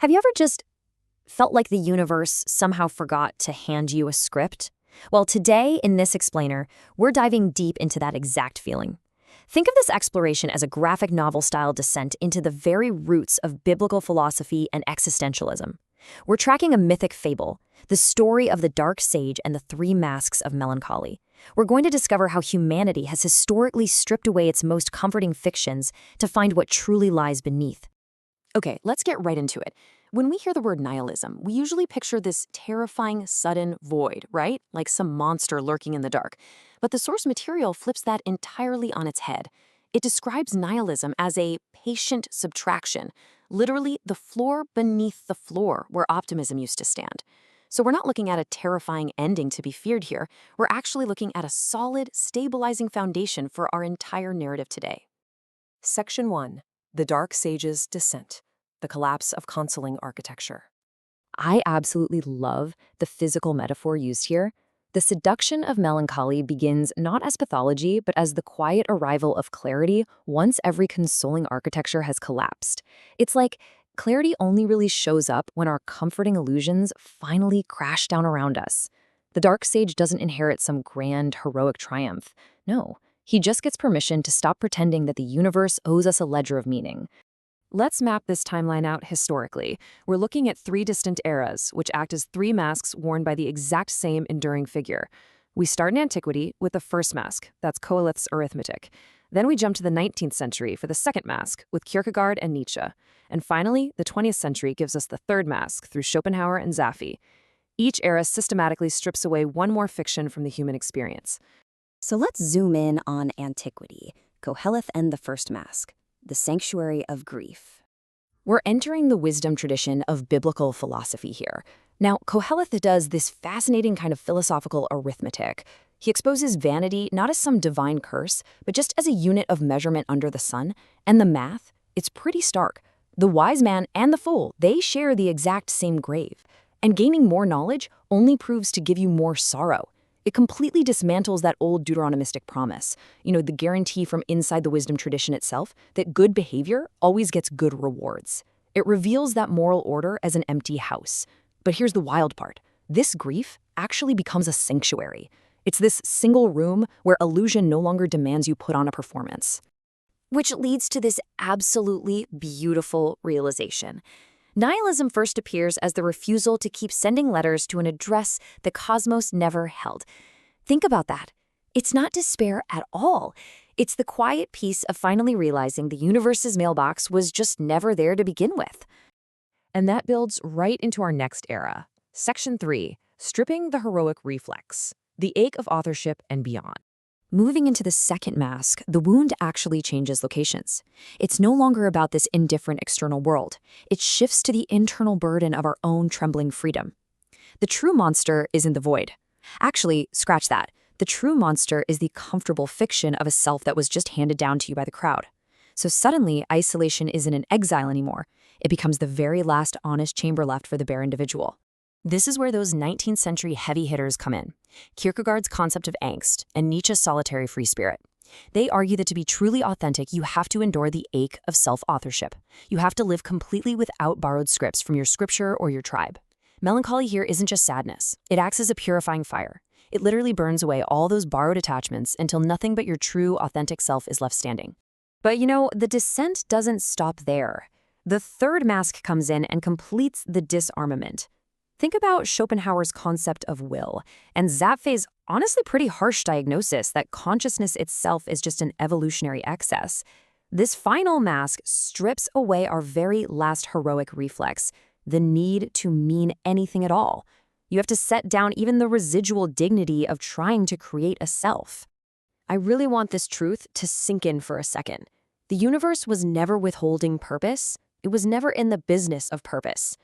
Have you ever just felt like the universe somehow forgot to hand you a script? Well, today in this explainer, we're diving deep into that exact feeling. Think of this exploration as a graphic novel-style descent into the very roots of biblical philosophy and existentialism. We're tracking a mythic fable, the story of the dark sage and the three masks of melancholy. We're going to discover how humanity has historically stripped away its most comforting fictions to find what truly lies beneath. Okay, let's get right into it. When we hear the word nihilism, we usually picture this terrifying, sudden void, right? Like some monster lurking in the dark. But the source material flips that entirely on its head. It describes nihilism as a patient subtraction, literally the floor beneath the floor where optimism used to stand. So we're not looking at a terrifying ending to be feared here. We're actually looking at a solid, stabilizing foundation for our entire narrative today. Section 1. The Dark Sage's Descent. The Collapse of Consoling Architecture. I absolutely love the physical metaphor used here. The seduction of melancholy begins not as pathology, but as the quiet arrival of clarity once every consoling architecture has collapsed. It's like clarity only really shows up when our comforting illusions finally crash down around us. The dark sage doesn't inherit some grand, heroic triumph. No, he just gets permission to stop pretending that the universe owes us a ledger of meaning. Let's map this timeline out historically. We're looking at three distinct eras, which act as three masks worn by the exact same enduring figure. We start in antiquity with the first mask, that's Coeleth's arithmetic. Then we jump to the 19th century for the second mask, with Kierkegaard and Nietzsche. And finally, the 20th century gives us the third mask through Schopenhauer and Zaffi. Each era systematically strips away one more fiction from the human experience. So let's zoom in on antiquity, Koheleth and the first mask, the sanctuary of grief. We're entering the wisdom tradition of biblical philosophy here. Now, Koheleth does this fascinating kind of philosophical arithmetic. He exposes vanity not as some divine curse, but just as a unit of measurement under the sun. And the math, it's pretty stark. The wise man and the fool, they share the exact same grave. And gaining more knowledge only proves to give you more sorrow. It completely dismantles that old Deuteronomistic promise, the guarantee from inside the wisdom tradition itself that good behavior always gets good rewards. It reveals that moral order as an empty house. But here's the wild part. This grief actually becomes a sanctuary. It's this single room where illusion no longer demands you put on a performance. Which leads to this absolutely beautiful realization. Nihilism first appears as the refusal to keep sending letters to an address the cosmos never held. Think about that. It's not despair at all. It's the quiet peace of finally realizing the universe's mailbox was just never there to begin with. And that builds right into our next era. Section 3. Stripping the heroic reflex. The ache of authorship and beyond. Moving into the second mask, the wound actually changes locations. It's no longer about this indifferent external world. It shifts to the internal burden of our own trembling freedom. The true monster is in the void. Actually, scratch that. The true monster is the comfortable fiction of a self that was just handed down to you by the crowd. So suddenly, isolation isn't an exile anymore. It becomes the very last honest chamber left for the bare individual. This is where those 19th century heavy hitters come in. Kierkegaard's concept of angst and Nietzsche's solitary free spirit. They argue that to be truly authentic, you have to endure the ache of self-authorship. You have to live completely without borrowed scripts from your scripture or your tribe. Melancholy here isn't just sadness. It acts as a purifying fire. It literally burns away all those borrowed attachments until nothing but your true, authentic self is left standing. But the descent doesn't stop there. The third mask comes in and completes the disarmament. Think about Schopenhauer's concept of will, and Zapfe's honestly pretty harsh diagnosis that consciousness itself is just an evolutionary excess. This final mask strips away our very last heroic reflex, the need to mean anything at all. You have to set down even the residual dignity of trying to create a self. I really want this truth to sink in for a second. The universe was never withholding purpose. It was never in the business of purpose.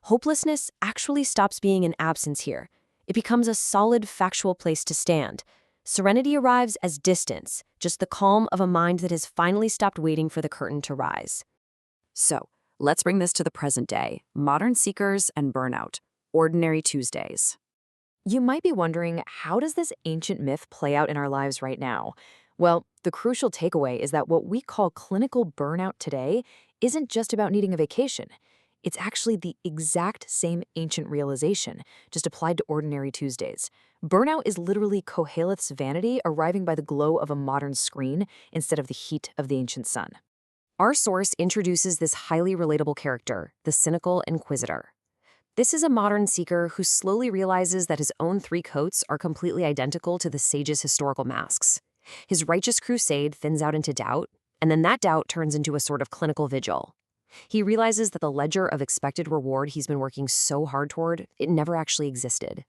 Hopelessness actually stops being an absence here. It becomes a solid, factual place to stand. Serenity arrives as distance, just the calm of a mind that has finally stopped waiting for the curtain to rise. So, let's bring this to the present day. Modern seekers and burnout. Ordinary Tuesdays. You might be wondering, how does this ancient myth play out in our lives right now? Well, the crucial takeaway is that what we call clinical burnout today isn't just about needing a vacation. It's actually the exact same ancient realization, just applied to ordinary Tuesdays. Burnout is literally Koheleth's vanity arriving by the glow of a modern screen instead of the heat of the ancient sun. Our source introduces this highly relatable character, the cynical inquisitor. This is a modern seeker who slowly realizes that his own three coats are completely identical to the sage's historical masks. His righteous crusade thins out into doubt, and then that doubt turns into a sort of clinical vigil. He realizes that the ledger of expected reward he's been working so hard toward, it never actually existed.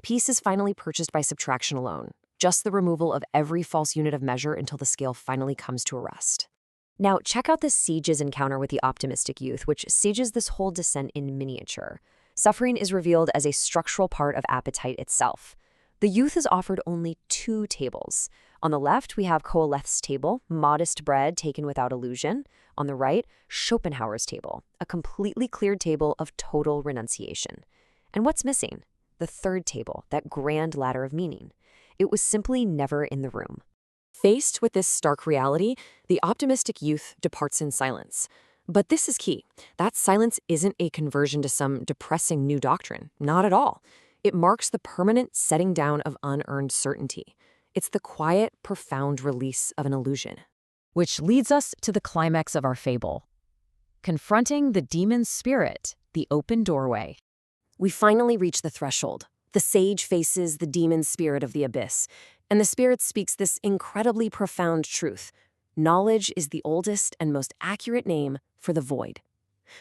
Peace is finally purchased by subtraction alone, just the removal of every false unit of measure until the scale finally comes to a rest. Now, check out the sage's encounter with the optimistic youth, which sages this whole descent in miniature. Suffering is revealed as a structural part of appetite itself. The youth is offered only 2 tables. On the left, we have Koheleth's table, modest bread taken without illusion. On the right, Schopenhauer's table, a completely cleared table of total renunciation. And what's missing? The 3rd table, that grand ladder of meaning. It was simply never in the room. Faced with this stark reality, the optimistic youth departs in silence. But this is key. That silence isn't a conversion to some depressing new doctrine. Not at all. It marks the permanent setting down of unearned certainty. It's the quiet, profound release of an illusion. Which leads us to the climax of our fable. Confronting the demon's spirit, the open doorway. We finally reach the threshold. The sage faces the demon spirit of the abyss, and the spirit speaks this incredibly profound truth. Knowledge is the oldest and most accurate name for the void.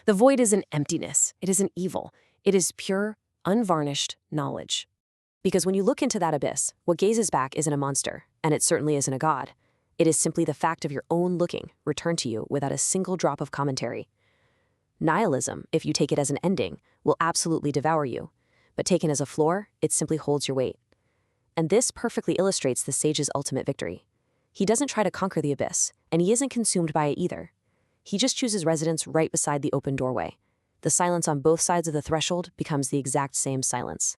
The void is an emptiness. It is an evil. It is pure, unvarnished knowledge. Because when you look into that abyss, what gazes back isn't a monster, and it certainly isn't a god. It is simply the fact of your own looking returned to you without a single drop of commentary. Nihilism, if you take it as an ending, will absolutely devour you. But taken as a floor, it simply holds your weight. And this perfectly illustrates the sage's ultimate victory. He doesn't try to conquer the abyss, and he isn't consumed by it either. He just chooses residence right beside the open doorway. The silence on both sides of the threshold becomes the exact same silence.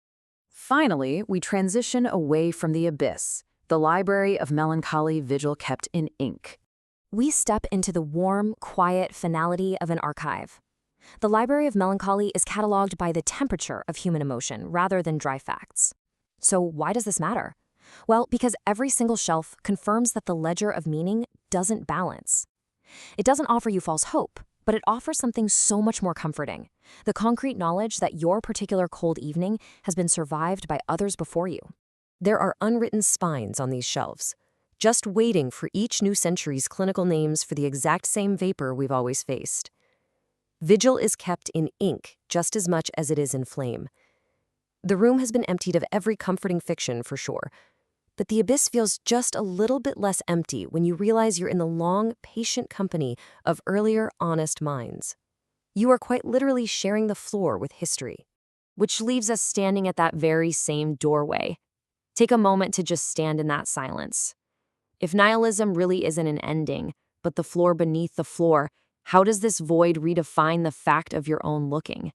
Finally, we transition away from the abyss, the library of melancholy vigil kept in ink. We step into the warm, quiet finality of an archive. The Library of Melancholy is cataloged by the temperature of human emotion rather than dry facts. So why does this matter? Well, because every single shelf confirms that the ledger of meaning doesn't balance. It doesn't offer you false hope, but it offers something so much more comforting: the concrete knowledge that your particular cold evening has been survived by others before you. There are unwritten spines on these shelves, just waiting for each new century's clinical names for the exact same vapor we've always faced. Vigil is kept in ink just as much as it is in flame. The room has been emptied of every comforting fiction, for sure, but the abyss feels just a little bit less empty when you realize you're in the long, patient company of earlier, honest minds. You are quite literally sharing the floor with history. Which leaves us standing at that very same doorway. Take a moment to just stand in that silence. If nihilism really isn't an ending, but the floor beneath the floor, how does this void redefine the fact of your own looking?